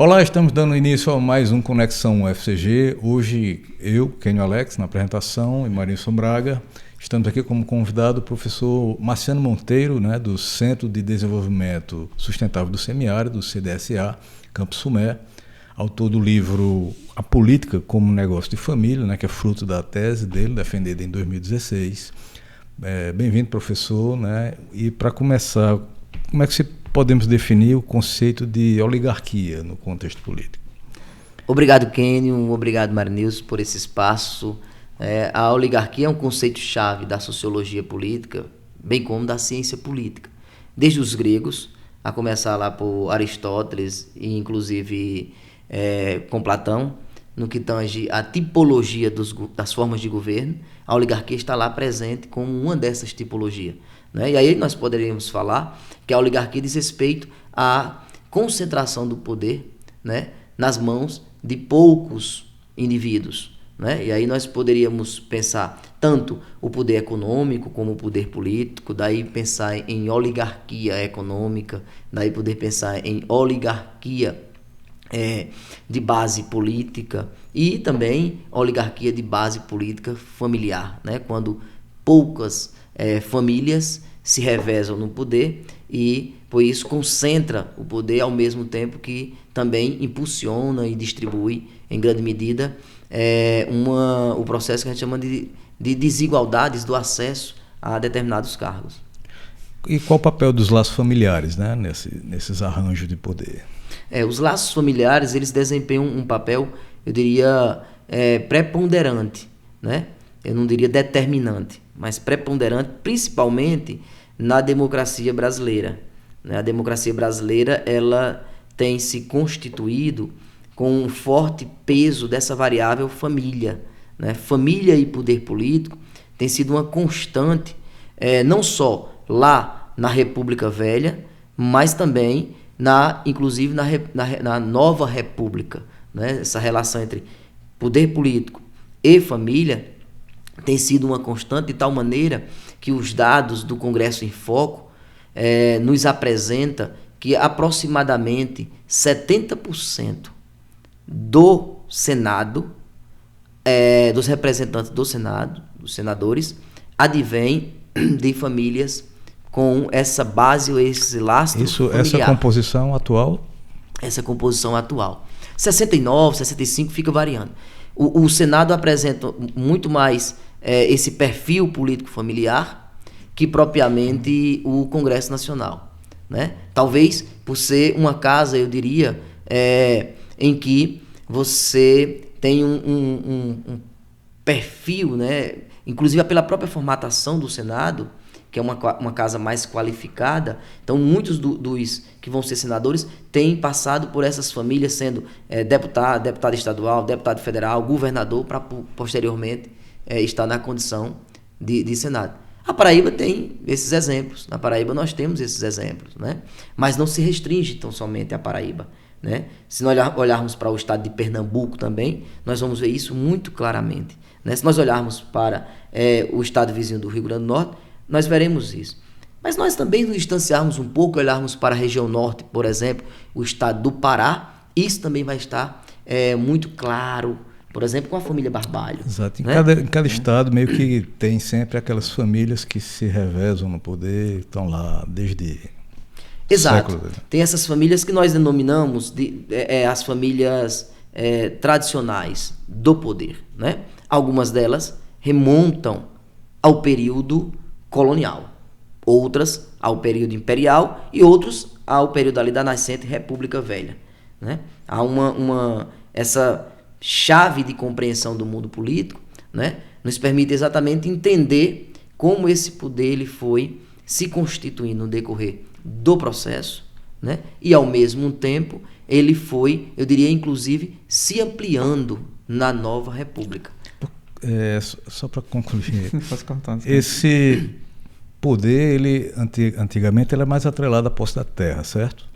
Olá, estamos dando início a mais um Conexão UFCG. Hoje eu, Kenio Alex, na apresentação, e Marinson Braga. Estamos aqui como convidado o professor Marciano Monteiro, do Centro de Desenvolvimento Sustentável do Semiárido, do CDSA, Campo Sumé, autor do livro A Política como Negócio de Família, que é fruto da tese dele, defendida em 2016. Bem-vindo, professor. E para começar, como é que podemos definir o conceito de oligarquia no contexto político? Obrigado, Kenio. Obrigado, Marinilson, por esse espaço. A oligarquia é um conceito-chave da sociologia política, bem como da ciência política. Desde os gregos, a começar lá por Aristóteles e inclusive com Platão, no que tange a tipologia das formas de governo, a oligarquia está lá presente como uma dessas tipologias. E aí nós poderíamos falar que a oligarquia diz respeito à concentração do poder, nas mãos de poucos indivíduos. E aí nós poderíamos pensar tanto o poder econômico como o poder político, daí pensar em oligarquia econômica, daí poder pensar em oligarquia de base política e também oligarquia de base política familiar, quando poucas famílias se revezam no poder e, por isso, concentra o poder ao mesmo tempo que também impulsiona e distribui, em grande medida, o processo que a gente chama de desigualdades do acesso a determinados cargos. E qual o papel dos laços familiares nesses arranjos de poder? Os laços familiares, eles desempenham um papel, eu diria, preponderante, Eu não diria determinante, mas preponderante, principalmente na democracia brasileira. A democracia brasileira, ela tem se constituído com um forte peso dessa variável família. Família e poder político tem sido uma constante, não só lá na República Velha, mas também inclusive na nova República. Essa relação entre poder político e família tem sido uma constante de tal maneira que os dados do Congresso em Foco nos apresenta que aproximadamente 70% do Senado, dos representantes do Senado, dos senadores, advém de famílias com essa base ou esse lastro familiar. Essa composição atual? Essa composição atual. 69, 65 fica variando. O Senado apresenta muito mais esse perfil político familiar que propriamente o Congresso Nacional. Talvez por ser uma casa, eu diria, em que você tem um perfil, inclusive pela própria formatação do Senado, que é uma casa mais qualificada. Então, muitos dos que vão ser senadores têm passado por essas famílias, sendo deputado estadual, deputado federal, governador, para posteriormente estar na condição de Senado. A Paraíba tem esses exemplos. Na Paraíba nós temos esses exemplos, mas não se restringe tão somente à Paraíba. Se nós olharmos para o estado de Pernambuco também, nós vamos ver isso muito claramente. Se nós olharmos para o estado vizinho do Rio Grande do Norte, nós veremos isso. Mas nós também nos distanciarmos um pouco, olharmos para a região norte, por exemplo, o estado do Pará, isso também vai estar muito claro, por exemplo, com a família Barbalho. Exato. Em cada estado meio que tem sempre aquelas famílias que se revezam no poder, estão lá desde... Exato. séculos. Tem essas famílias que nós denominamos de as famílias tradicionais do poder. Algumas delas remontam ao período colonial, outras ao período imperial e outros ao período ali da nascente República Velha. Há essa chave de compreensão do mundo político, nos permite exatamente entender como esse poder ele foi se constituindo no decorrer do processo, e ao mesmo tempo ele foi, eu diria inclusive, se ampliando na nova República. Só para concluir, esse poder, ele antigamente ele é mais atrelado à posse da terra, certo?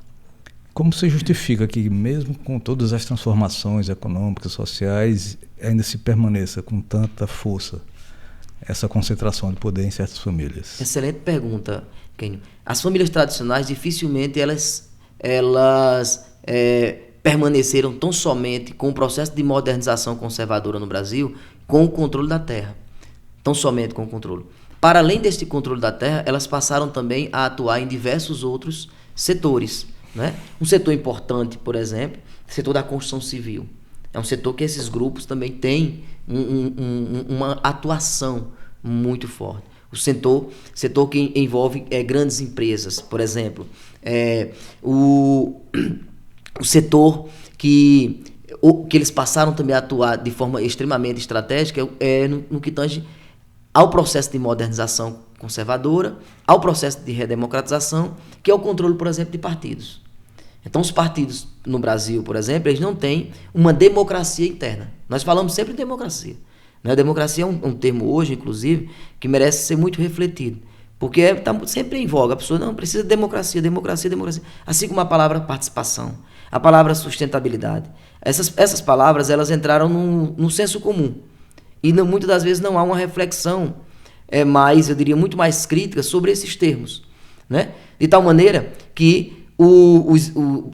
Como se justifica que mesmo com todas as transformações econômicas, sociais, ainda se permaneça com tanta força essa concentração de poder em certas famílias? Excelente pergunta, Kenio. As famílias tradicionais dificilmente elas permaneceram tão somente com o processo de modernização conservadora no Brasil, com o controle da terra. Tão somente com o controle. Para além deste controle da terra, elas passaram também a atuar em diversos outros setores, né? Um setor importante, por exemplo, o setor da construção civil. É um setor que esses grupos também têm uma atuação muito forte. O setor que envolve grandes empresas, por exemplo. O setor que eles passaram também a atuar de forma extremamente estratégica no que tange ao processo de modernização conservadora, ao processo de redemocratização, que é o controle, por exemplo, de partidos. Então, os partidos no Brasil, por exemplo, eles não têm uma democracia interna. Nós falamos sempre em democracia. Né? Democracia é um termo hoje, inclusive, que merece ser muito refletido. Porque está sempre em voga. A pessoa não precisa de democracia, democracia, democracia. Assim como a palavra participação, a palavra sustentabilidade. Essas palavras, elas entraram no senso comum. E muitas das vezes não há uma reflexão eu diria, muito mais crítica sobre esses termos. Né? De tal maneira que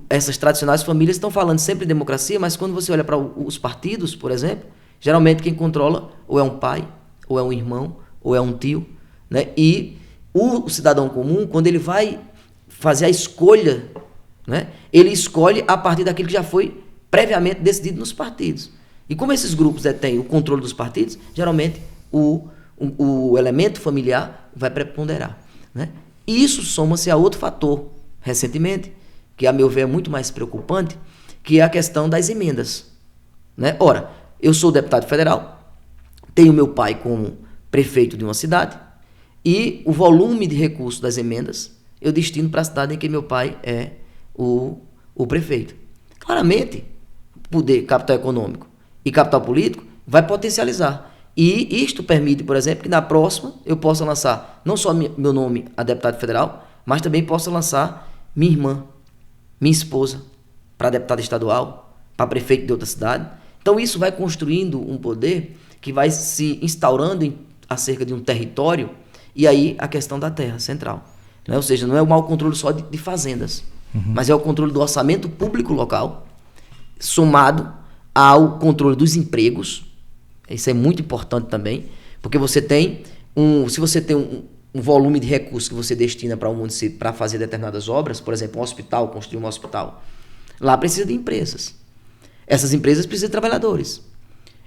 essas tradicionais famílias estão falando sempre de democracia, mas quando você olha para os partidos, por exemplo, geralmente quem controla ou é um pai, ou é um irmão, ou é um tio. Né? E o cidadão comum, quando ele vai fazer a escolha, né, ele escolhe a partir daquilo que já foi previamente decidido nos partidos. E como esses grupos detêm o controle dos partidos, geralmente o elemento familiar vai preponderar. Né? E isso soma-se a outro fator, recentemente, que a meu ver é muito mais preocupante, que é a questão das emendas. Né? Ora, eu sou deputado federal, tenho meu pai como prefeito de uma cidade, e o volume de recursos das emendas eu destino para a cidade em que meu pai é o prefeito. Claramente, poder, capital econômico e capital político vai potencializar. E isto permite, por exemplo, que na próxima eu possa lançar não só meu nome a deputado federal, mas também possa lançar minha irmã, minha esposa, para deputado estadual, para prefeito de outra cidade. Então isso vai construindo um poder que vai se instaurando acerca de um território, e aí a questão da terra central. Né? Ou seja, não é o mau controle só de fazendas, mas é o controle do orçamento público local, somado ao controle dos empregos. Isso é muito importante também, porque você tem se você tem um volume de recursos que você destina para um município para fazer determinadas obras, por exemplo, um hospital, construir um hospital, lá precisa de empresas. Essas empresas precisam de trabalhadores.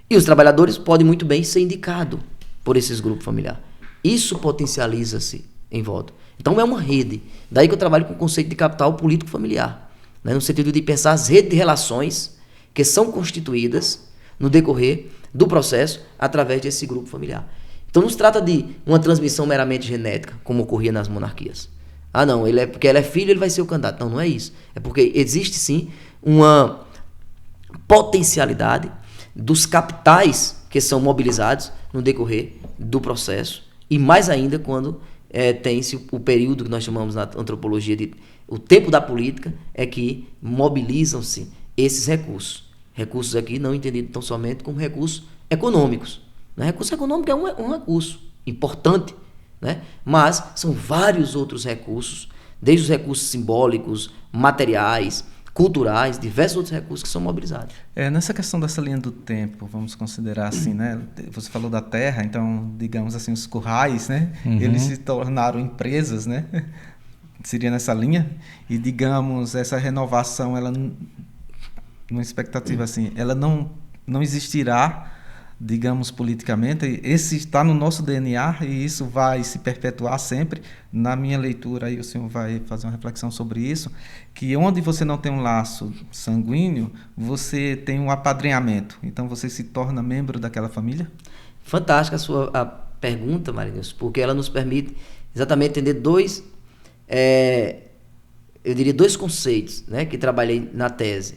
E os trabalhadores podem muito bem ser indicados por esses grupos familiares. Isso potencializa-se em voto. Então é uma rede. Daí que eu trabalho com o conceito de capital político familiar, né? No sentido de pensar as redes de relações que são constituídas no decorrer do processo através desse grupo familiar. Então não se trata de uma transmissão meramente genética, como ocorria nas monarquias. Ah não, porque ele é filho, ele vai ser o candidato. Não, não é isso. É porque existe sim uma potencialidade dos capitais que são mobilizados no decorrer do processo, e mais ainda quando tem-se o período que nós chamamos na antropologia de o tempo da política, é que mobilizam-se esses recursos. Recursos aqui não entendidos tão somente como recursos econômicos. Né? Recurso econômico é um recurso importante, né? Mas são vários outros recursos, desde os recursos simbólicos, materiais, culturais, diversos outros recursos que são mobilizados. Nessa questão dessa linha do tempo, vamos considerar assim, né? Você falou da terra, então, digamos assim, os currais, né? Eles se tornaram empresas, né? Seria nessa linha. E, digamos, essa renovação, ela, numa expectativa assim, ela não existirá, digamos, politicamente. Esse está no nosso DNA e isso vai se perpetuar sempre. Na minha leitura, aí o senhor vai fazer uma reflexão sobre isso, que onde você não tem um laço sanguíneo, você tem um apadrinhamento. Então, você se torna membro daquela família? Fantástica a pergunta, Marinhos, porque ela nos permite exatamente entender dois conceitos, né, que trabalhei na tese.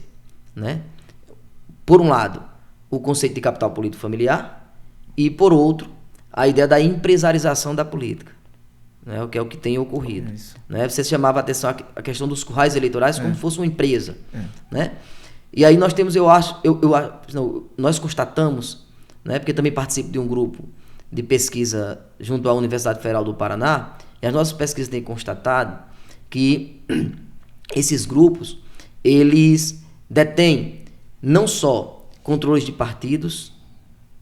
Né? Por um lado, o conceito de capital político familiar, e por outro, a ideia da empresarização da política, né? O que é o que tem ocorrido. Né? Você chamava a atenção a questão dos currais eleitorais como se fosse uma empresa. Né? E aí nós temos, nós constatamos, né, porque também participo de um grupo de pesquisa junto à Universidade Federal do Paraná, e as nossas pesquisas têm constatado que esses grupos, eles detém não só controles de partidos,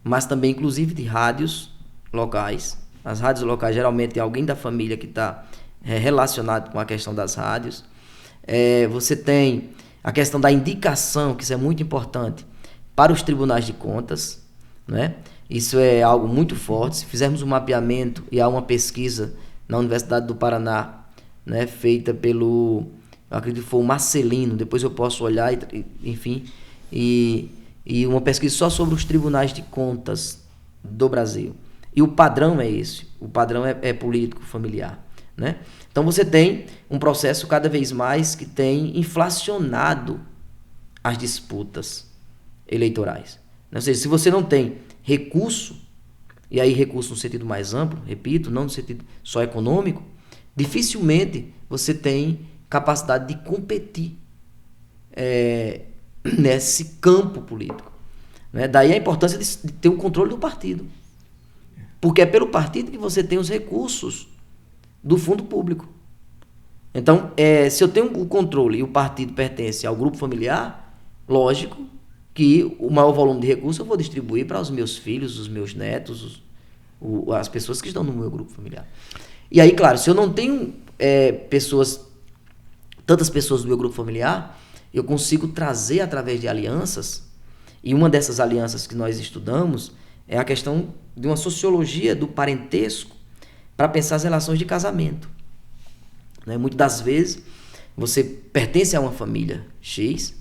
mas também inclusive de rádios locais. As rádios locais geralmente tem alguém da família que está relacionado com a questão das rádios. Você tem a questão da indicação, que isso é muito importante, para os tribunais de contas, né? Isso é algo muito forte. Se fizermos um mapeamento, e há uma pesquisa na Universidade do Paraná, né, feita pelo, eu acredito que foi o Marcelino, depois eu posso olhar, enfim, e uma pesquisa só sobre os tribunais de contas do Brasil. E o padrão é esse, o padrão é político, familiar, né? Então você tem um processo cada vez mais que tem inflacionado as disputas eleitorais. Ou seja, se você não tem recurso, e aí recurso no sentido mais amplo, repito, não no sentido só econômico, dificilmente você tem capacidade de competir nesse campo político, né? Daí a importância de ter o controle do partido. Porque é pelo partido que você tem os recursos do fundo público. Então, se eu tenho o controle e o partido pertence ao grupo familiar, lógico que o maior volume de recursos eu vou distribuir para os meus filhos, os meus netos, as pessoas que estão no meu grupo familiar. E aí, claro, se eu não tenho tantas pessoas do meu grupo familiar, eu consigo trazer através de alianças, e uma dessas alianças que nós estudamos é a questão de uma sociologia do parentesco para pensar as relações de casamento. Né? Muitas das vezes você pertence a uma família X,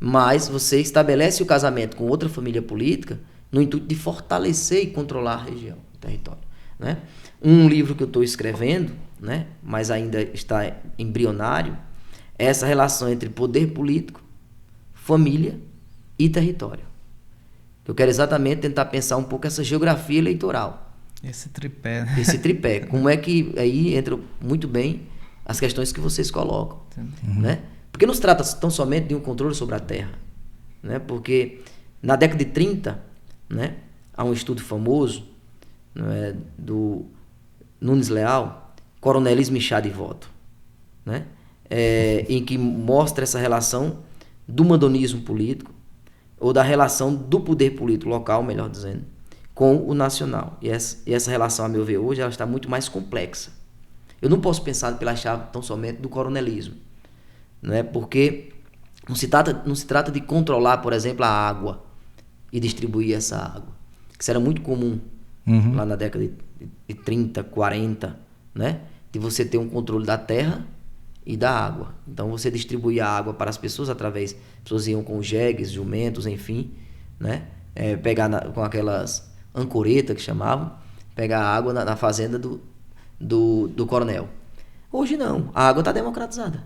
mas você estabelece o casamento com outra família política no intuito de fortalecer e controlar a região, o território. Né? Um livro que eu estou escrevendo, né, mas ainda está embrionário, é essa relação entre poder político, família e território. Eu quero exatamente tentar pensar um pouco essa geografia eleitoral. Esse tripé. Né? Esse tripé. Como é que aí entra muito bem as questões que vocês colocam. Né? Porque não se trata tão somente de um controle sobre a terra. Né? Porque na década de 30, né, há um estudo famoso, né, do Nunes Leal, Coronelismo e Chá de Voto, né? Em que mostra essa relação do mandonismo político, ou da relação do poder político local, melhor dizendo, com o nacional. E essa relação, a meu ver, hoje, ela está muito mais complexa. Eu não posso pensar pela chave tão somente do coronelismo, né? Porque não se trata de controlar, por exemplo, a água e distribuir essa água, que isso era muito comum lá na década de 30, 40, né? De você ter um controle da terra e da água. Então você distribuía a água para as pessoas através, as pessoas iam com jegues, jumentos, enfim, né? Pegar com aquelas ancoretas que chamavam, pegar a água na fazenda do coronel. Hoje não, a água está democratizada.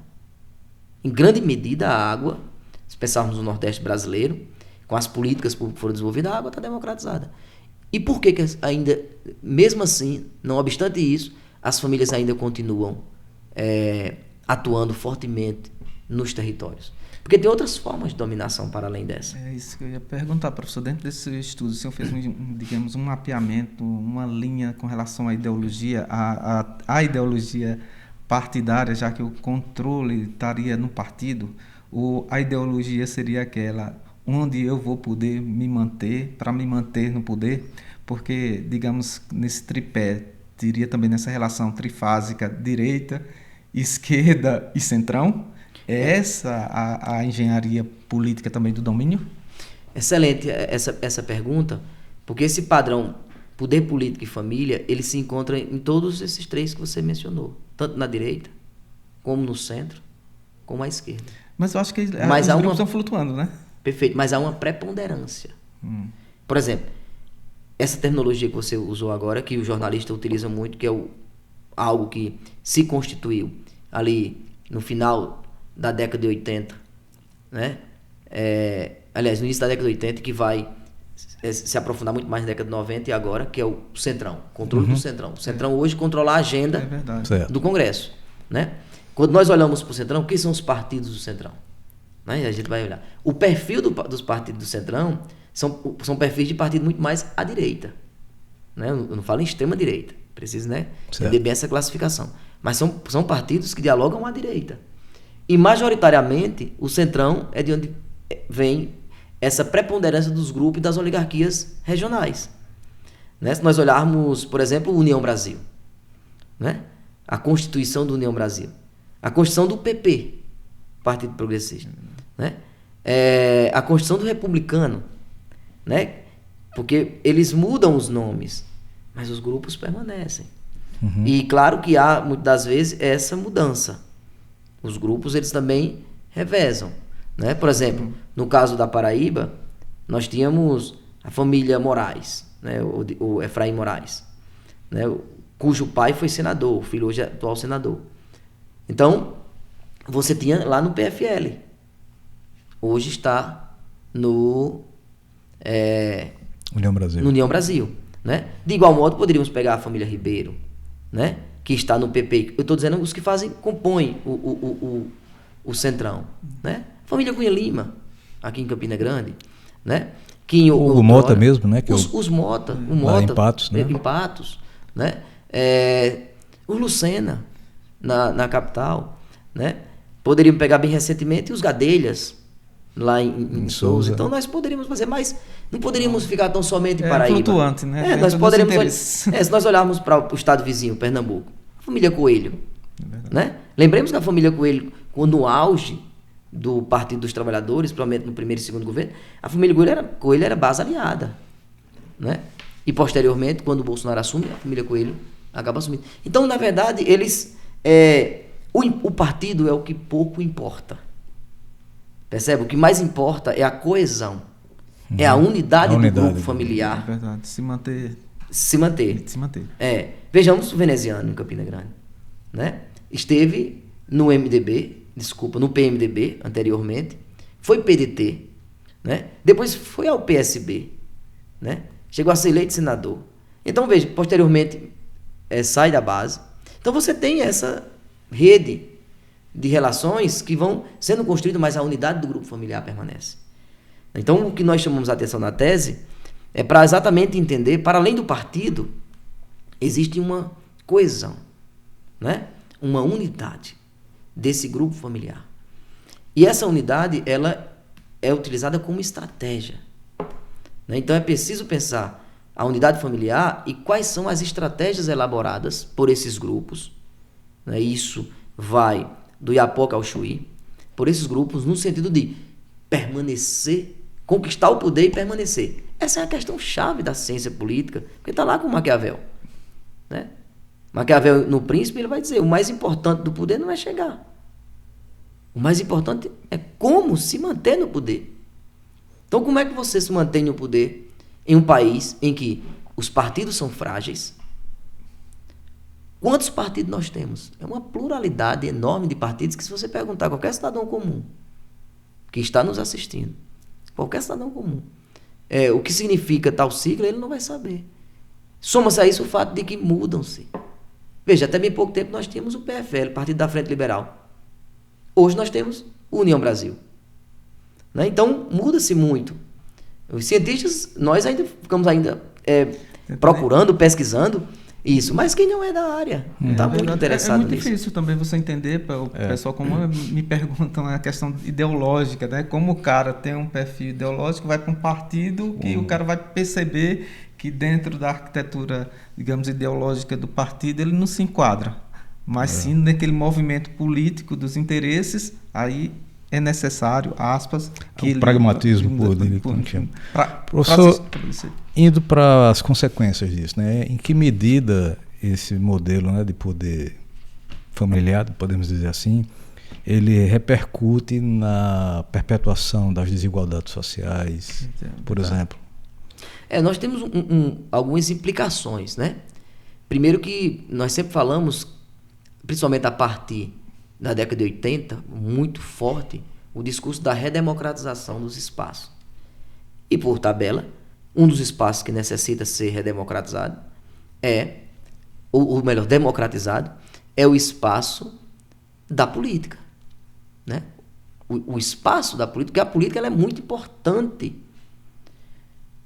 Em grande medida a água, se pensarmos no Nordeste brasileiro, com as políticas públicas que foram desenvolvidas, a água está democratizada. E por que ainda, mesmo assim, não obstante isso, as famílias ainda continuam atuando fortemente nos territórios? Porque tem outras formas de dominação para além dessa. É isso que eu ia perguntar, professor. Dentro desse estudo, o senhor fez, digamos, um mapeamento, uma linha com relação à ideologia, à ideologia partidária, já que o controle estaria no partido, ou a ideologia seria aquela onde eu vou poder me manter, para me manter no poder, porque, digamos, nesse tripé, diria também nessa relação trifásica, direita, esquerda e centrão, é essa a engenharia política também do domínio? Excelente essa pergunta, porque esse padrão poder político e família, ele se encontra em todos esses três que você mencionou, tanto na direita, como no centro, como à esquerda. Mas eu acho que os grupos estão flutuando, né? Perfeito, mas há uma preponderância. Por exemplo, essa terminologia que você usou agora, que o jornalista utiliza muito, que é algo que se constituiu ali no final da década de 80, né? Aliás, no início da década de 80, que vai se aprofundar muito mais na década de 90 e agora, que é o Centrão, controle do Centrão. O Centrão hoje controla a agenda do Congresso, né? Quando nós olhamos para o Centrão, o que são os partidos do Centrão? Né? A gente vai olhar. O perfil dos partidos do Centrão são perfis de partido muito mais à direita. Né? Eu não falo em extrema direita, preciso, né, entender bem essa classificação. Mas são partidos que dialogam à direita. E majoritariamente o Centrão é de onde vem essa preponderância dos grupos e das oligarquias regionais. Né? Se nós olharmos, por exemplo, União Brasil, né? A Constituição do União Brasil, a Constituição do PP, Partido Progressista, né? A Constituição do Republicano, né? Porque eles mudam os nomes, mas os grupos permanecem. E claro que há, muitas das vezes, essa mudança. Os grupos, eles também revezam, né? Por exemplo, no caso da Paraíba, nós tínhamos a família Moraes, né? O Efraim Moraes, né? Cujo pai foi senador, o filho hoje é atual senador. Então, você tinha lá no PFL. Hoje está no União Brasil. No União Brasil, né? De igual modo, poderíamos pegar a família Ribeiro, né? Que está no PP. Eu estou dizendo os que compõem o Centrão, né? Família Cunha Lima, aqui em Campina Grande, né? Que o Mota mesmo, né? Que os Mota, o Mota, em Patos, né? Em Patos, né? O Lucena, na capital, né? Poderíamos pegar bem recentemente os Gadelhas, lá em Souza. Então nós poderíamos fazer, mas não poderíamos ficar tão somente em Paraíba. Flutuante, né? Nós poderíamos, se nós olharmos para o estado vizinho, Pernambuco, a família Coelho, né? Lembremos que a família Coelho, quando no auge do Partido dos Trabalhadores, provavelmente no primeiro e segundo governo, a família Coelho era base aliada, né? E posteriormente, quando o Bolsonaro assume, a família Coelho acaba assumindo. Então, na verdade, eles o partido é o que pouco importa. Percebe? O que mais importa é a coesão, é a unidade do grupo familiar. É verdade, se manter. Vejamos o veneziano em Campina Grande, né? Esteve no PMDB anteriormente, foi PDT, né? Depois foi ao PSB, né? Chegou a ser eleito senador. Então, veja, posteriormente sai da base. Então você tem essa rede de relações que vão sendo construídas, mas a unidade do grupo familiar permanece. Então, o que nós chamamos a atenção na tese é para exatamente entender, para além do partido, existe uma coesão, né? Uma unidade desse grupo familiar. E essa unidade, ela é utilizada como estratégia, né? Então, é preciso pensar a unidade familiar e quais são as estratégias elaboradas por esses grupos, né? Isso vai do Iapoca ao Chuí, por esses grupos, no sentido de permanecer, conquistar o poder e permanecer. Essa é a questão chave da ciência política, porque está lá com Maquiavel, né? Maquiavel, no Príncipe, ele vai dizer, o mais importante do poder não é chegar. O mais importante é como se manter no poder. Então, como é que você se mantém no poder em um país em que os partidos são frágeis? Quantos partidos nós temos? É uma pluralidade enorme de partidos que, se você perguntar a qualquer cidadão comum que está nos assistindo, qualquer cidadão comum, o que significa tal sigla, ele não vai saber. Soma-se a isso o fato de que mudam-se. Veja, até bem pouco tempo nós tínhamos o PFL, Partido da Frente Liberal. Hoje nós temos o União Brasil, né? Então, muda-se muito. Os cientistas, nós ainda ficamos procurando, pesquisando, isso, mas quem não é da área não está muito interessado nisso. É muito difícil também você entender, o pessoal como me perguntam a questão ideológica, né? Como o cara tem um perfil ideológico, vai para um partido que o cara vai perceber que dentro da arquitetura, digamos, ideológica do partido, ele não se enquadra. Mas sim naquele movimento político dos interesses, aí é necessário, aspas, que o pragmatismo Professor, indo para as consequências disso, né? Em que medida esse modelo, né, de poder familiar, podemos dizer assim, ele repercute na perpetuação das desigualdades sociais, por exemplo? Nós temos algumas implicações, né? Primeiro que nós sempre falamos, principalmente a partir da década de 80, muito forte, o discurso da redemocratização dos espaços. E, por tabela, um dos espaços que necessita ser redemocratizado ou melhor, democratizado, é o espaço da política, né? O espaço da política, porque a política ela é muito importante.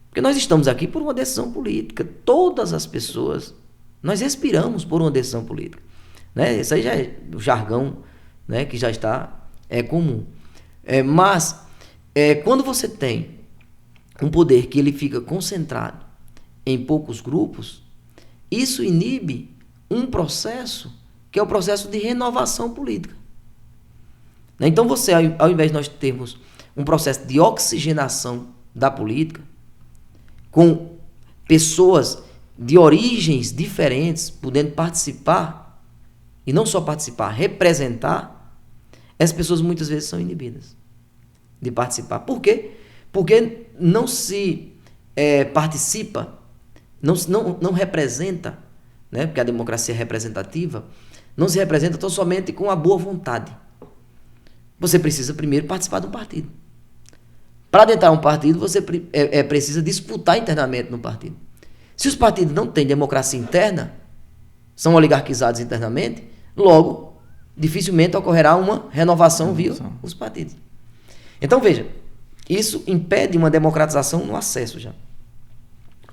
Porque nós estamos aqui por uma decisão política. Todas as pessoas, nós respiramos por uma decisão política, né? Isso aí já é o jargão, né, que já está É comum. Mas, quando você tem um poder que ele fica concentrado em poucos grupos, isso inibe um processo que é o processo de renovação política. Então você, ao invés de nós termos um processo de oxigenação da política, com pessoas de origens diferentes podendo participar, e não só participar, representar, essas pessoas muitas vezes são inibidas de participar. Por quê? Porque não se participa, não representa, né? Porque a democracia é representativa, não se representa tão somente com a boa vontade. Você precisa primeiro participar de um partido. Para adentrar um partido, você precisa disputar internamente no partido. Se os partidos não têm democracia interna, são oligarquizados internamente, logo, dificilmente ocorrerá uma renovação via os partidos. Então, veja, isso impede uma democratização no acesso já.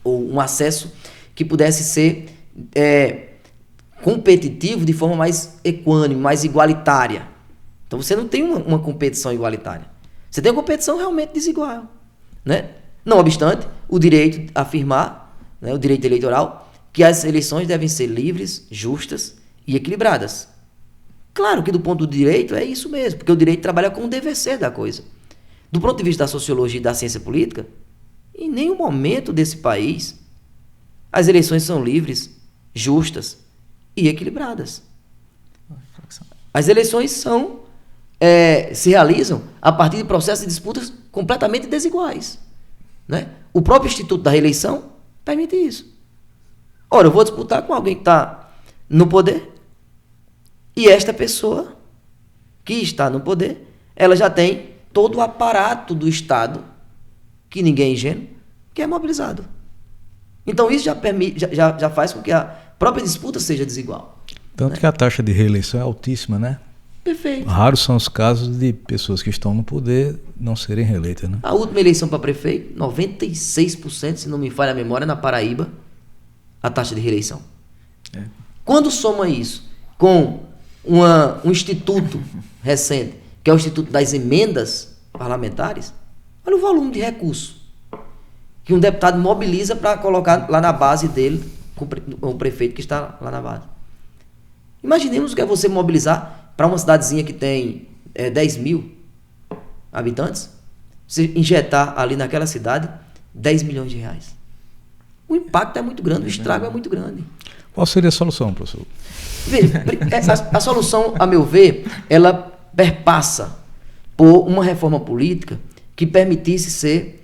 Ou um acesso que pudesse ser competitivo de forma mais equânime, mais igualitária. Então, você não tem uma competição igualitária. Você tem uma competição realmente desigual, né? Não obstante, o direito a afirmar, né, o direito eleitoral, que as eleições devem ser livres, justas e equilibradas. Claro que do ponto do direito é isso mesmo, porque o direito trabalha com o dever ser da coisa. Do ponto de vista da sociologia e da ciência política, em nenhum momento desse país as eleições são livres, justas e equilibradas. As eleições se realizam a partir de processos de disputas completamente desiguais, né? O próprio Instituto da Reeleição permite isso. Ora, eu vou disputar com alguém que está no poder e esta pessoa que está no poder, ela já tem todo o aparato do Estado, que ninguém é ingênuo, que é mobilizado. Então isso já faz com que a própria disputa seja desigual. Tanto, né, que a taxa de reeleição é altíssima, né? Perfeito. Raros são os casos de pessoas que estão no poder não serem reeleitas, né? A última eleição para prefeito, 96%, se não me falha a memória, na Paraíba, a taxa de reeleição. Quando soma isso com um instituto recente, que é o Instituto das Emendas Parlamentares, olha o volume de recursos que um deputado mobiliza para colocar lá na base dele, com o prefeito que está lá na base. Imaginemos o que é você mobilizar para uma cidadezinha que tem 10 mil habitantes, você injetar ali naquela cidade 10 milhões de reais. O impacto é muito grande, o estrago é muito grande. Qual seria a solução, professor? Veja, a solução, a meu ver, ela perpassa por uma reforma política que permitisse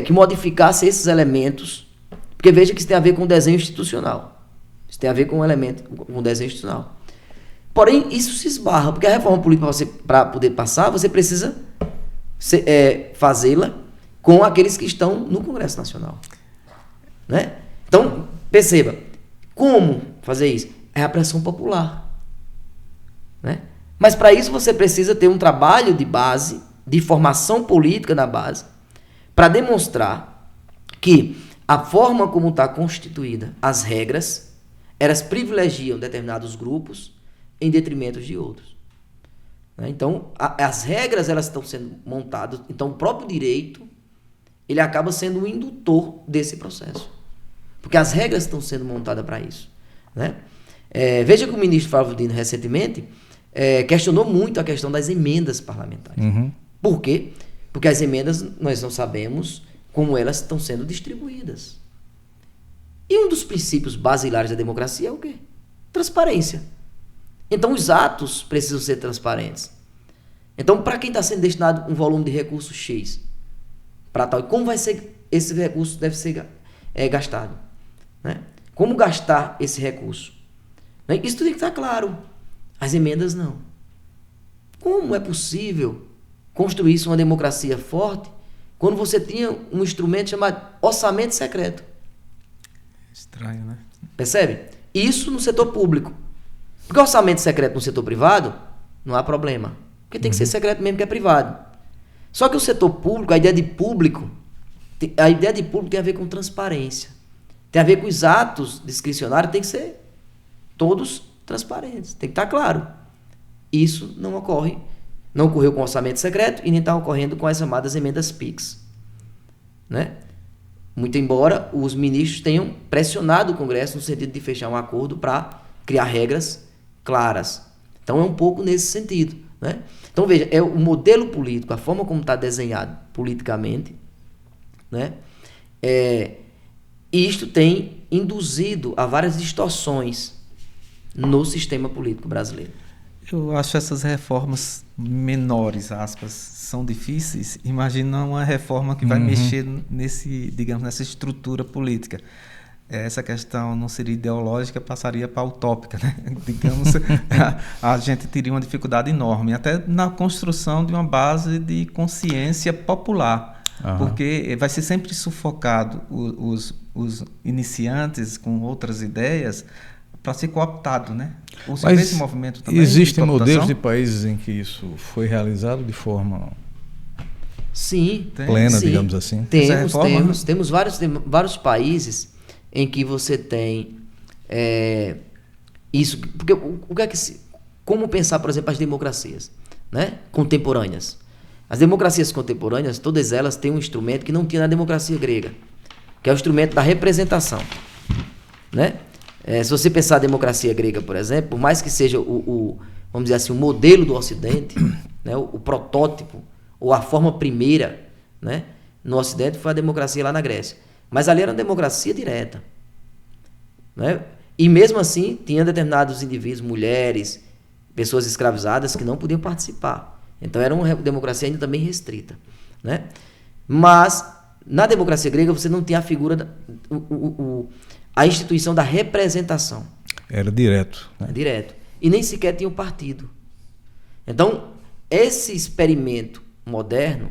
que modificasse esses elementos, porque veja que isso tem a ver com o desenho institucional. Isso tem a ver com um elemento, com o desenho institucional. Porém, isso se esbarra, porque a reforma política, para poder passar, você precisa fazê-la com aqueles que estão no Congresso Nacional, né? Então, perceba, como fazer isso? É a pressão popular, né? Mas para isso você precisa ter um trabalho de base, de formação política na base, para demonstrar que a forma como está constituída, as regras, elas privilegiam determinados grupos em detrimento de outros. Então, as regras elas estão sendo montadas, então o próprio direito ele acaba sendo o indutor desse processo, porque as regras estão sendo montadas para isso, né? Veja que o ministro Flávio Dino recentemente questionou muito a questão das emendas parlamentares. Uhum. Por quê? Porque as emendas nós não sabemos como elas estão sendo distribuídas. E um dos princípios basilares da democracia é o quê? Transparência. Então, os atos precisam ser transparentes. Então, para quem está sendo destinado um volume de recursos X, para tal, e como vai ser esse recurso deve ser gastado, né? Como gastar esse recurso? Né? Isso tem que estar claro. As emendas não. Como é possível construir uma democracia forte quando você tinha um instrumento chamado orçamento secreto? Estranho, né? Percebe? Isso no setor público. Porque orçamento secreto no setor privado, não há problema. Porque tem que ser secreto mesmo que é privado. Só que o setor público, a ideia de público tem a ver com transparência. Tem a ver com os atos discricionários, tem que ser todos transparentes. Tem que estar claro. Isso não ocorre Não ocorreu com orçamento secreto e nem está ocorrendo com as chamadas emendas PIX, né? Muito embora os ministros tenham pressionado o Congresso no sentido de fechar um acordo para criar regras claras. Então é um pouco nesse sentido, né? Então veja, é o modelo político, a forma como está desenhado politicamente, né? Isto tem induzido a várias distorções no sistema político brasileiro. Eu acho essas reformas menores, aspas, são difíceis. Imagina uma reforma que vai mexer nessa estrutura política. Essa questão não seria ideológica, passaria para utópica, né? Digamos, a gente teria uma dificuldade enorme, até na construção de uma base de consciência popular, porque vai ser sempre sufocado os iniciantes com outras ideias para ser cooptado, né? Mas esse movimento também existem modelos de países em que isso foi realizado de forma plena, digamos assim? Temos vários países em que você tem isso. Porque o que é como pensar, por exemplo, as democracias, né, contemporâneas? As democracias contemporâneas, todas elas têm um instrumento que não tinha na democracia grega, que é o instrumento da representação, né? Se você pensar a democracia grega, por exemplo, por mais que seja vamos dizer assim, o modelo do Ocidente, né, o protótipo, ou a forma primeira, né, no Ocidente foi a democracia lá na Grécia. Mas ali era uma democracia direta, né? E mesmo assim, tinha determinados indivíduos, mulheres, pessoas escravizadas que não podiam participar. Então era uma democracia ainda também restrita, né? Mas na democracia grega você não tinha a figura, a instituição da representação. Era direto. Né? Direto. E nem sequer tinha um partido. Então, esse experimento moderno,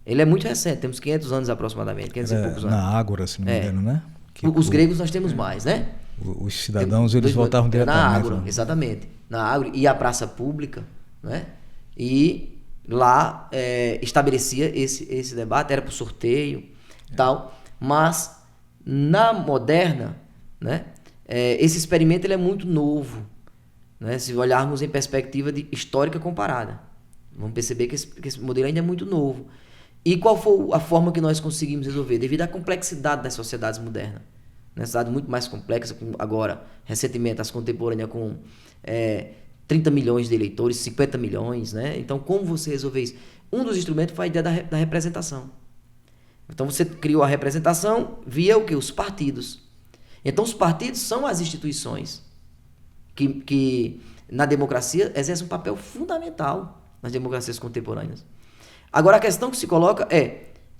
ele é muito recente, temos 500 anos aproximadamente, 500 e poucos anos. Na Ágora, se não me engano, né? Os gregos nós temos mais, né? Os cidadãos, eles votavam diretamente. Na Ágora, exatamente. Na Ágora, e a praça pública, né? E lá estabelecia esse debate, era por sorteio e tal. Mas, na moderna, né? Esse experimento ele é muito novo, né? Se olharmos em perspectiva de histórica comparada. Vamos perceber que esse modelo ainda é muito novo. E qual foi a forma que nós conseguimos resolver? Devido à complexidade das sociedades modernas. Uma sociedade muito mais complexa, agora, recentemente, as contemporâneas com 30 milhões de eleitores, 50 milhões, né? Então, como você resolver isso? Um dos instrumentos foi a ideia da representação. Então, você criou a representação via o quê? Os partidos. Então, os partidos são as instituições que na democracia, exercem um papel fundamental nas democracias contemporâneas. Agora, a questão que se coloca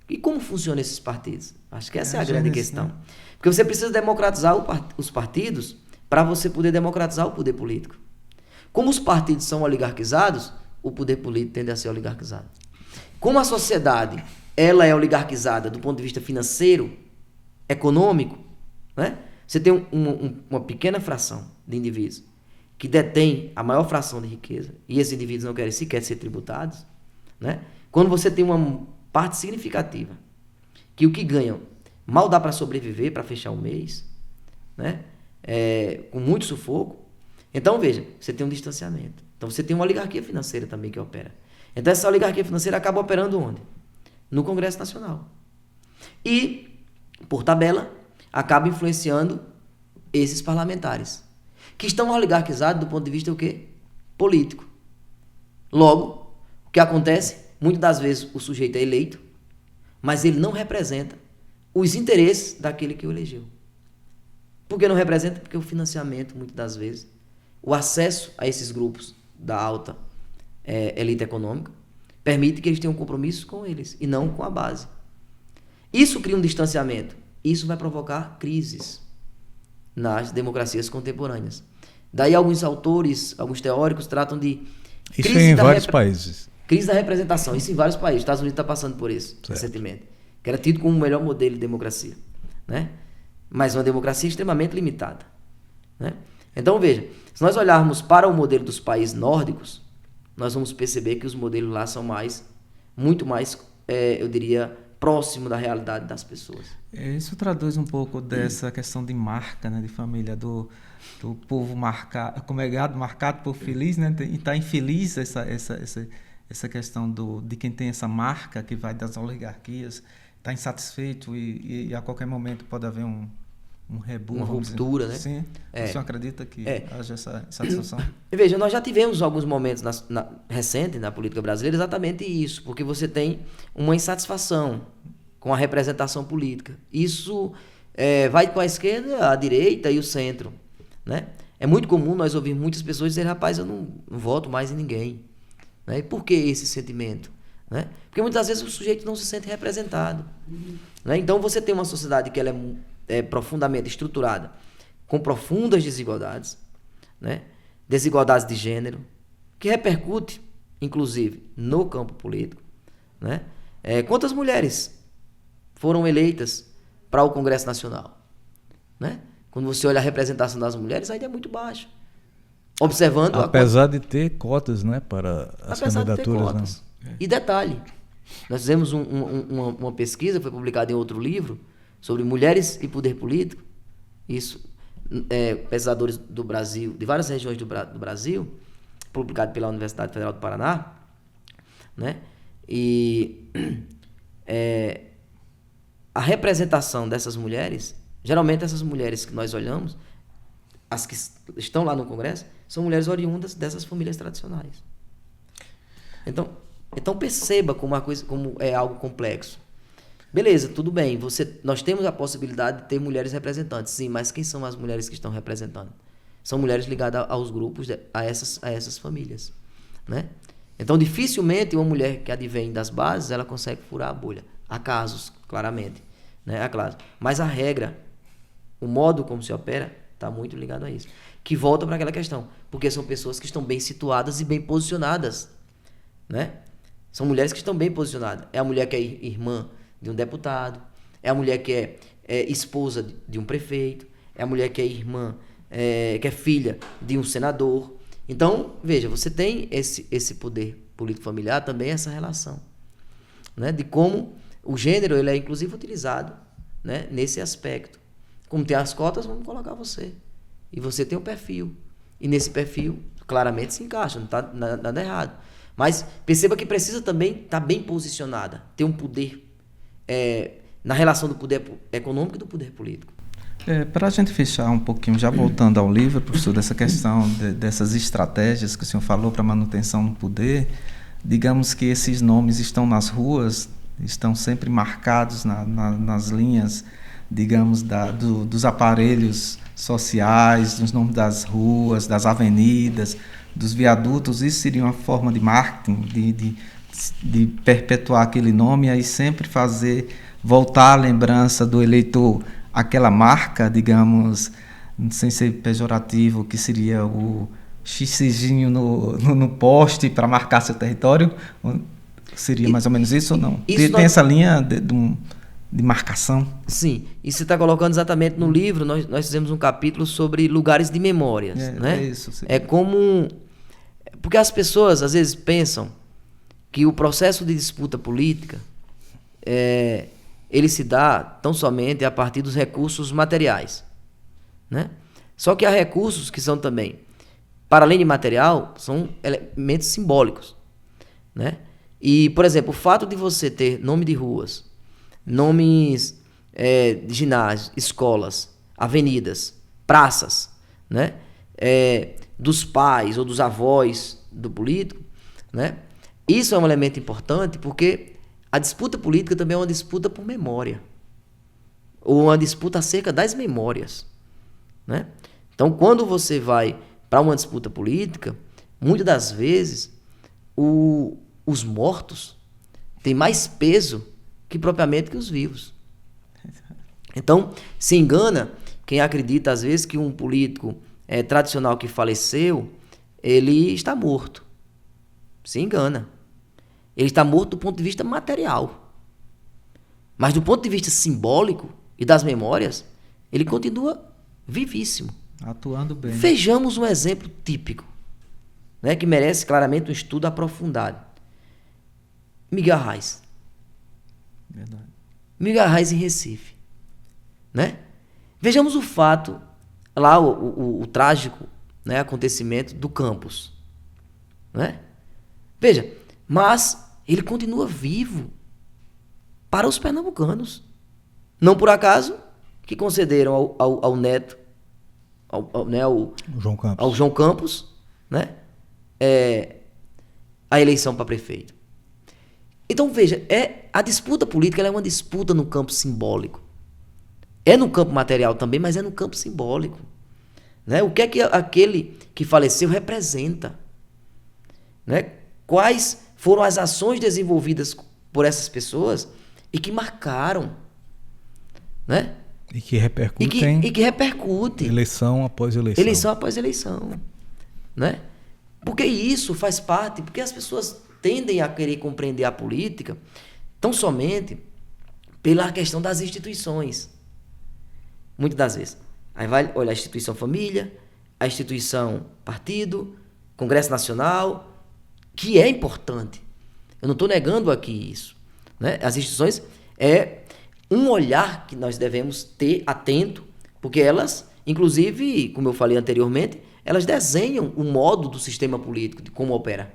e como funcionam esses partidos? Acho que essa é a grande questão. Né? Porque você precisa democratizar os partidos para você poder democratizar o poder político. Como os partidos são oligarquizados, o poder político tende a ser oligarquizado. Como a sociedade ela é oligarquizada do ponto de vista financeiro, econômico, né? Você tem uma pequena fração de indivíduos que detém a maior fração de riqueza, e esses indivíduos não querem sequer ser tributados, né? Quando você tem uma parte significativa que o que ganham mal dá para sobreviver, para fechar um mês, né? Com muito sufoco, então veja, você tem um distanciamento. Então você tem uma oligarquia financeira também que opera. Então essa oligarquia financeira acaba operando onde? No Congresso Nacional. E, por tabela, acaba influenciando esses parlamentares, que estão oligarquizados do ponto de vista o quê? Político. Logo, o que acontece? Muitas das vezes o sujeito é eleito, mas ele não representa os interesses daquele que o elegeu. Por que não representa? Porque o financiamento, muitas das vezes, o acesso a esses grupos da alta elite econômica, permite que eles tenham compromisso com eles e não com a base. Isso cria um distanciamento. Isso vai provocar crises nas democracias contemporâneas. Daí alguns autores, alguns teóricos tratam de... Isso em vários países. Crise da representação. Isso em vários países. Os Estados Unidos está passando por isso recentemente. Que era tido como o melhor modelo de democracia, né? Mas uma democracia extremamente limitada, né? Então, veja, se nós olharmos para o modelo dos países nórdicos, nós vamos perceber que os modelos lá são muito mais, eu diria, próximo da realidade das pessoas. Isso traduz um pouco dessa questão de marca, né, de família, do povo marcado, como é gado marcado por feliz, né, e está infeliz essa questão de quem tem essa marca que vai das oligarquias, está insatisfeito e a qualquer momento pode haver um rebu, uma ruptura, né? Sim. O senhor acredita que haja essa insatisfação? Veja, nós já tivemos alguns momentos recentes na política brasileira exatamente isso, porque você tem uma insatisfação com a representação política. Isso vai com a esquerda, a direita e o centro, né? É muito comum nós ouvir muitas pessoas dizer, rapaz, eu não voto mais em ninguém. Né? E por que esse sentimento? Né? Porque muitas vezes o sujeito não se sente representado. Né? Então você tem uma sociedade que ela é profundamente estruturada, com profundas desigualdades, né? Desigualdades de gênero, que repercute, inclusive, no campo político. Né? Quantas mulheres foram eleitas para o Congresso Nacional? Né? Quando você olha a representação das mulheres, ainda é muito baixa. Observando... Apesar de ter cotas, né, para as candidaturas. Né? E detalhe, nós fizemos uma pesquisa, foi publicada em outro livro, sobre mulheres e poder político. Isso, pesquisadores do Brasil, de várias regiões do Brasil, publicado pela Universidade Federal do Paraná, né? E a representação dessas mulheres, geralmente essas mulheres que nós olhamos, as que estão lá no Congresso, são mulheres oriundas dessas famílias tradicionais. Então perceba como é algo complexo. Beleza, tudo bem, nós temos a possibilidade de ter mulheres representantes, sim, mas quem são as mulheres que estão representando? São mulheres ligadas aos grupos, a essas famílias, né? Então, dificilmente uma mulher que advém das bases, ela consegue furar a bolha. Há casos, claramente, né? Há casos. Mas a regra, o modo como se opera, está muito ligado a isso. Que volta para aquela questão, porque são pessoas que estão bem situadas e bem posicionadas, né? São mulheres que estão bem posicionadas. É a mulher que é irmã de um deputado, é a mulher que é esposa de um prefeito, é a mulher que é irmã, que é filha de um senador. Então, veja, você tem esse poder político familiar, também essa relação, né, de como o gênero ele é inclusive utilizado, né, nesse aspecto. Como tem as cotas, vamos colocar você. E você tem um perfil. E nesse perfil, claramente se encaixa, não está nada errado. Mas perceba que precisa também estar bem posicionada, ter um poder na relação do poder econômico e do poder político. Para a gente fechar um pouquinho, já voltando ao livro, professor, dessa questão dessas estratégias que o senhor falou para a manutenção do poder, digamos que esses nomes estão nas ruas, estão sempre marcados nas linhas, digamos, dos aparelhos sociais, dos nomes das ruas, das avenidas, dos viadutos. Isso seria uma forma de marketing, de perpetuar aquele nome e aí sempre voltar a lembrança do eleitor aquela marca, digamos, sem ser pejorativo, que seria o xizinho no poste para marcar seu território? Seria mais ou menos isso ou não? Tem essa linha de marcação? Sim, e você está colocando exatamente no livro, nós fizemos um capítulo sobre lugares de memórias. Né? Isso, sim. É como... Porque as pessoas às vezes pensam que o processo de disputa política ele se dá tão somente a partir dos recursos materiais, né? Só que há recursos que são também, para além de material, são elementos simbólicos, né? E, por exemplo, o fato de você ter nome de ruas, nomes de ginásios, escolas, avenidas, praças, né? Dos pais ou dos avós do político, né? Isso é um elemento importante porque a disputa política também é uma disputa por memória, ou uma disputa acerca das memórias, né? Então, quando você vai para uma disputa política, muitas das vezes os mortos têm mais peso que propriamente que os vivos. Então, se engana quem acredita às vezes que um político tradicional que faleceu, ele está morto. Se engana. Ele está morto do ponto de vista material. Mas do ponto de vista simbólico e das memórias, ele continua vivíssimo. Atuando bem. Vejamos um exemplo típico, né, que merece claramente um estudo aprofundado. Miguel Arraes. Verdade. Miguel Arraes em Recife. Né? Vejamos o fato, lá o trágico, né, acontecimento do campus. Né? Veja, Mas ele continua vivo para os pernambucanos. Não por acaso que concederam ao neto, ao João Campos, né, a eleição para prefeito. Então, veja, a disputa política ela é uma disputa no campo simbólico. É no campo material também, mas é no campo simbólico. Né? O que é que aquele que faleceu representa? Né? Quais foram as ações desenvolvidas por essas pessoas e que marcaram, né? E que repercutem. E que repercute. Eleição após eleição. Eleição após eleição. Né? Porque isso faz parte, porque as pessoas tendem a querer compreender a política tão somente pela questão das instituições. Muitas das vezes. Aí vai olhar a instituição família, a instituição partido, Congresso Nacional, que é importante. Eu não estou negando aqui isso. Né? As instituições é um olhar que nós devemos ter atento, porque elas, inclusive, como eu falei anteriormente, elas desenham o modo do sistema político, de como opera.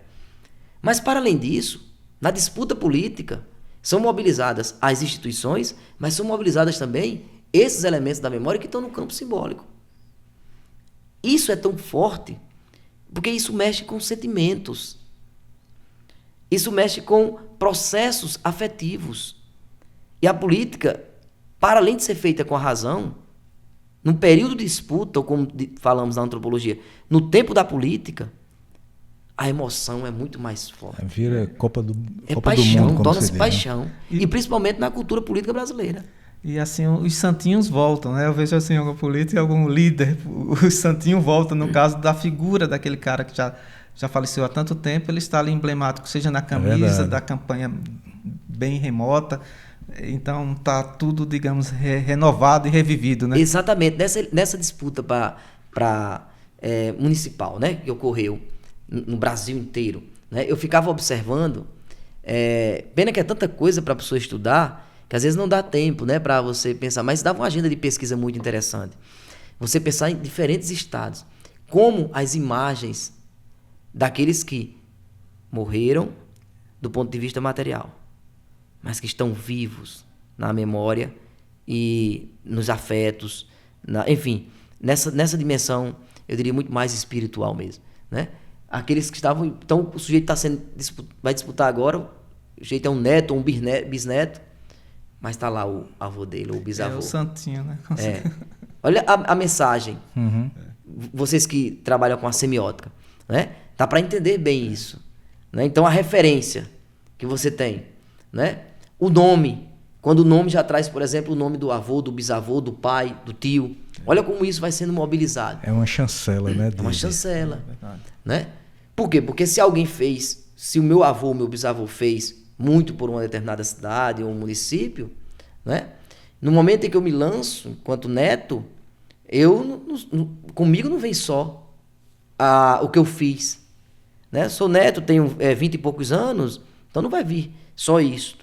Mas, para além disso, na disputa política, são mobilizadas as instituições, mas são mobilizadas também esses elementos da memória que estão no campo simbólico. Isso é tão forte, porque isso mexe com sentimentos. Isso mexe com processos afetivos. E a política, para além de ser feita com a razão, num período de disputa, ou como falamos na antropologia, no tempo da política, a emoção é muito mais forte. Vira Copa do paixão, Mundo, torna-se paixão. E principalmente na cultura política brasileira. E assim, os santinhos voltam, né? Eu vejo assim, algum político, algum líder, os santinhos voltam, no caso da figura daquele cara que já faleceu há tanto tempo, ele está ali emblemático, seja na camisa da campanha bem remota. Então está tudo, digamos, renovado e revivido, né? Exatamente. Nessa disputa municipal, né, que ocorreu no Brasil inteiro, né, eu ficava observando, pena que é tanta coisa para a pessoa estudar, que às vezes não dá tempo, né, para você pensar, mas dava uma agenda de pesquisa muito interessante. Você pensar em diferentes estados, como as imagens daqueles que morreram do ponto de vista material, mas que estão vivos na memória e nos afetos, enfim, nessa dimensão, eu diria muito mais espiritual mesmo, né? Aqueles que estavam, então o sujeito vai disputar agora, o sujeito é um neto ou um bisneto, mas está lá o avô dele, ou o bisavô. É o santinho, né? Olha a mensagem, Uhum. Vocês que trabalham com a semiótica, né? Dá para entender bem isso, né? Então a referência que você tem, né? O nome, quando o nome já traz, por exemplo, o nome do avô, do bisavô, do pai, do tio. Olha como isso vai sendo mobilizado. É uma chancela, né? É uma chancela, né? Por quê? Porque se alguém fez, se o meu avô, o meu bisavô fez muito por uma determinada cidade ou um município, né? No momento em que eu me lanço, enquanto neto, comigo não vem só o que eu fiz, né? Sou neto, tenho 20 e poucos anos, então não vai vir só isso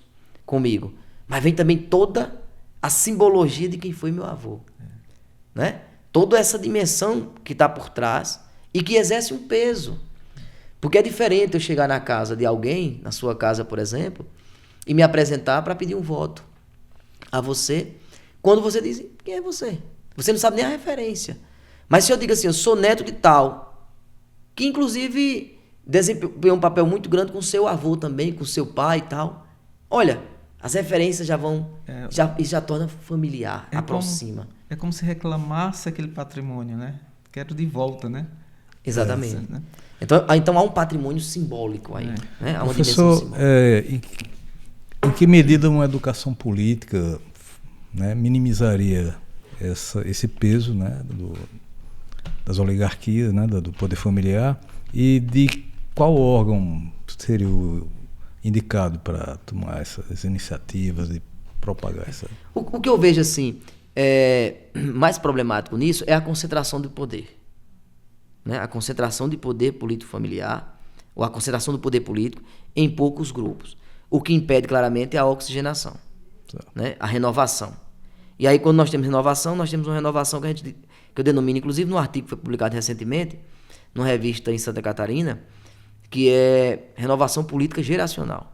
comigo, mas vem também toda a simbologia de quem foi meu avô, né? Toda essa dimensão que está por trás e que exerce um peso, porque é diferente eu chegar na casa de alguém, na sua casa, por exemplo, e me apresentar para pedir um voto a você, quando você diz, quem é você? Você não sabe nem a referência. Mas se eu digo assim, eu sou neto de tal, que inclusive desempenhou um papel muito grande com seu avô também, com seu pai e tal, olha, as referências já vão, já torna familiar, aproxima. É como se reclamasse aquele patrimônio, né? Quero de volta, né? Exatamente. Né? Então há um patrimônio simbólico aí. Né? Há uma dimensão Professor, em que medida uma educação política, né, minimizaria esse peso, né, das oligarquias, né, do poder familiar, e de qual órgão seria o indicado para tomar essas iniciativas e propagar essa... O que eu vejo assim, mais problemático nisso é a concentração do poder. Né? A concentração de poder político familiar, ou a concentração do poder político em poucos grupos. O que impede claramente é a oxigenação, né? A renovação. E aí, quando nós temos renovação, nós temos uma renovação que eu denomino, inclusive no artigo que foi publicado recentemente, numa revista em Santa Catarina, que é renovação política geracional.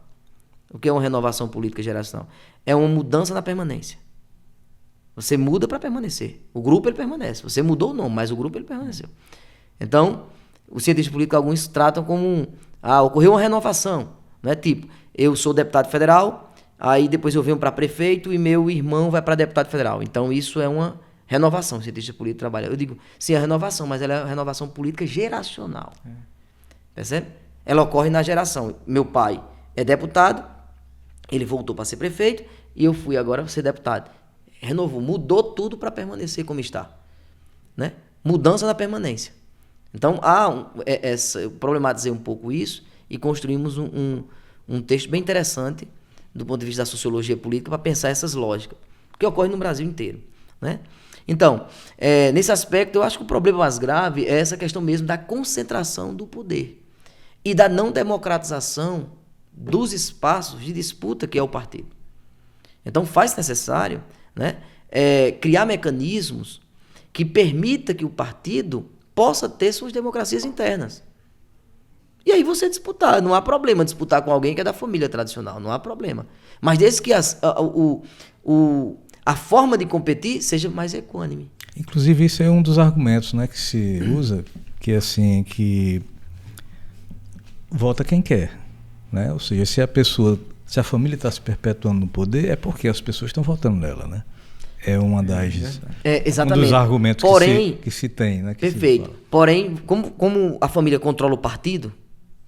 O que é uma renovação política geracional? É uma mudança na permanência. Você muda para permanecer. O grupo ele permanece. Você mudou ou não, mas o grupo ele permaneceu. Então, os cientistas políticos, alguns tratam como ocorreu uma renovação. Não é tipo, eu sou deputado federal, aí depois eu venho para prefeito e meu irmão vai para deputado federal. Então, isso é uma renovação. O cientista político trabalha. Eu digo, sim, é renovação, mas ela é uma renovação política geracional. Percebe? Ela ocorre na geração. Meu pai é deputado, ele voltou para ser prefeito e eu fui agora ser deputado. Renovou, mudou tudo para permanecer como está. Né? Mudança na permanência. Então, eu problematizei um pouco isso e construímos um texto bem interessante do ponto de vista da sociologia política para pensar essas lógicas, que ocorrem no Brasil inteiro. Né? Então, nesse aspecto, eu acho que o problema mais grave é essa questão mesmo da concentração do poder e da não democratização dos espaços de disputa que é o partido. Então, faz necessário, né, criar mecanismos que permita que o partido possa ter suas democracias internas. E aí você disputar, não há problema disputar com alguém que é da família tradicional, não há problema. Mas desde que a forma de competir seja mais equânime. Inclusive, isso é um dos argumentos, né, que se usa, que é assim, que vota quem quer. Né? Ou seja, se a família está se perpetuando no poder, é porque as pessoas estão votando nela, né? É uma das exatamente. Um dos argumentos que se tem, né? Perfeito. Porém, como a família controla o partido,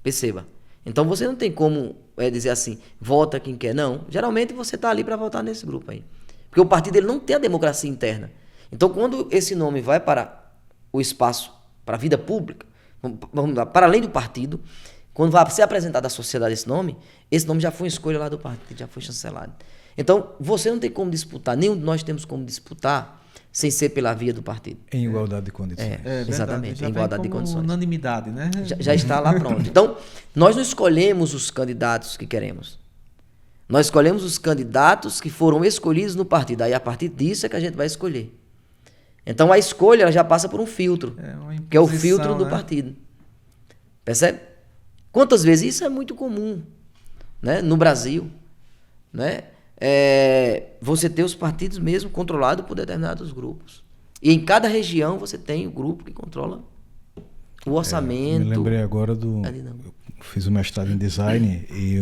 perceba. Então você não tem como dizer assim, vota quem quer. Não. Geralmente você está ali para votar nesse grupo aí. Porque o partido ele não tem a democracia interna. Então quando esse nome vai para o espaço, para a vida pública, vamos lá, para além do partido, quando vai ser apresentado à sociedade esse nome já foi uma escolha lá do partido, já foi chancelado. Então, você não tem como disputar, nenhum de nós temos como disputar sem ser pela via do partido. Em igualdade de condições. Exatamente, em igualdade de condições. Unanimidade, né? Já está lá pronto. Então, nós não escolhemos os candidatos que queremos. Nós escolhemos os candidatos que foram escolhidos no partido. Aí, a partir disso é que a gente vai escolher. Então, a escolha ela já passa por um filtro, que é o filtro do partido. Percebe? Quantas vezes? Isso é muito comum, né? No Brasil, né? Você ter os partidos mesmo controlados por determinados grupos. E em cada região você tem o grupo que controla o orçamento. Me lembrei agora eu fiz o mestrado em design e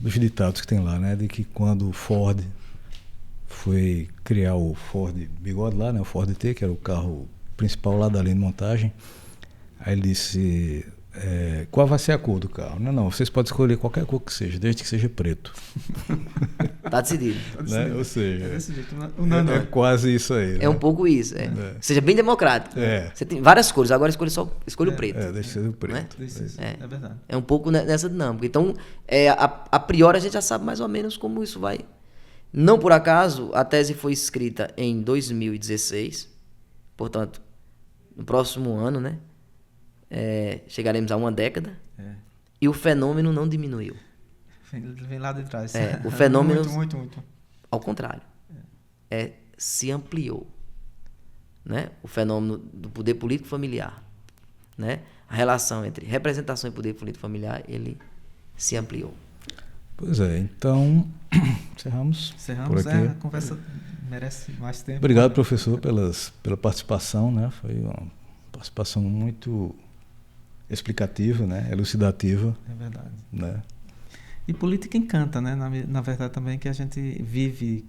dos ditados que tem lá, né? De que quando o Ford foi criar o Ford Bigode lá, né? O Ford T, que era o carro principal lá da linha de montagem, aí ele disse... qual vai ser a cor do carro? Não, vocês podem escolher qualquer cor que seja, desde que seja preto. Tá decidido. Né? Ou seja, desse jeito, é quase isso aí. É um pouco isso. Seja bem democrático. Você tem várias cores, agora escolha o preto. Deixa ser o preto. É verdade. É um pouco nessa dinâmica. Então, a priori a gente já sabe mais ou menos como isso vai. Não por acaso, a tese foi escrita em 2016, portanto, no próximo ano, né? Chegaremos a uma década e o fenômeno não diminuiu. Vem lá de trás. O fenômeno, muito. ao contrário, se ampliou. Né? O fenômeno do poder político familiar, né? A relação entre representação e poder político familiar, ele se ampliou. Pois então encerramos por aqui. A conversa merece mais tempo. Obrigado, professor, pela participação, né? Foi uma participação muito explicativa, né? Elucidativa. É verdade. Né? E política encanta, né? Na verdade também que a gente vive,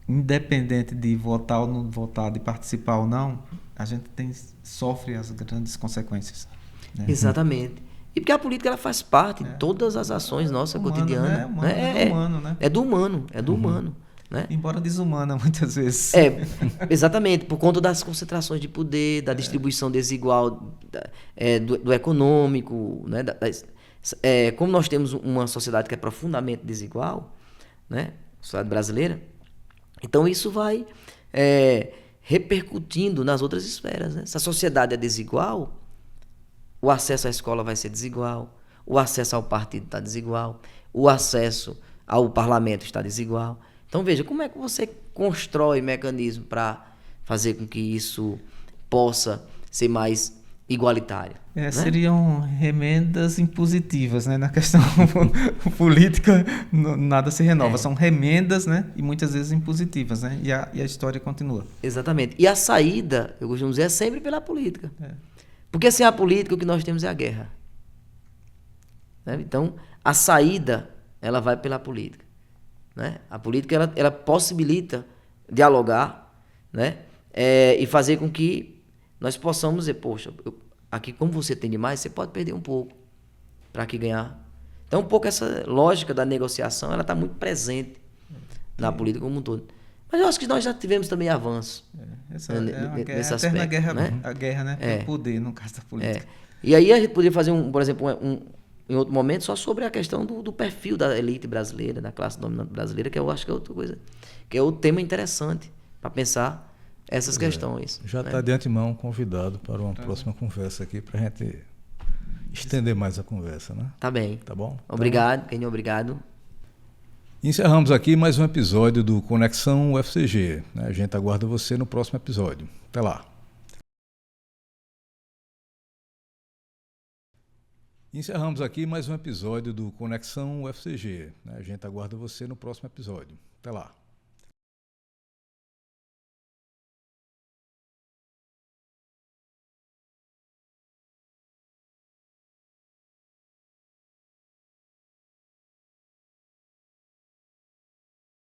independente de votar ou não votar, de participar ou não, a gente sofre as grandes consequências. Né? Exatamente. E porque a política ela faz parte de todas as ações nossas cotidianas. É humano, né? É do humano. Né? Embora desumana muitas vezes. Exatamente, por conta das concentrações de poder, da distribuição desigual do econômico, né? Como nós temos uma sociedade que é profundamente desigual, né? A sociedade brasileira, então isso vai repercutindo nas outras esferas. Né? Se a sociedade é desigual, o acesso à escola vai ser desigual, o acesso ao partido está desigual, o acesso ao parlamento está desigual. Então, veja, como é que você constrói mecanismo para fazer com que isso possa ser mais igualitária. Né? Seriam remendas impositivas, né? Na questão política, nada se renova. São remendas, né? E muitas vezes impositivas, né? E a história continua. Exatamente. E a saída, eu costumo dizer, é sempre pela política. Porque sem a política, o que nós temos é a guerra. Né? Então, a saída, ela vai pela política. Né? A política, ela possibilita dialogar, né? E fazer com que nós possamos dizer, poxa, aqui como você tem demais, você pode perder um pouco para aqui ganhar. Então, um pouco essa lógica da negociação, ela está muito presente na política como um todo. Mas eu acho que nós já tivemos também avanço. Essa nesse a eterna aspecto, guerra, né? A guerra, né? Pelo poder, no caso da política. E aí a gente poderia fazer, por exemplo, em outro momento, só sobre a questão do perfil da elite brasileira, da classe dominante brasileira, que eu acho que é outra coisa, que é outro tema interessante para pensar essas questões. Já está de antemão convidado para uma próxima conversa aqui, para a gente estender mais a conversa, né? Tá bem. Tá bom? Obrigado, Kenny, obrigado. Encerramos aqui mais um episódio do Conexão UFCG. A gente aguarda você no próximo episódio. Até lá. Encerramos aqui mais um episódio do Conexão UFCG. A gente aguarda você no próximo episódio. Até lá.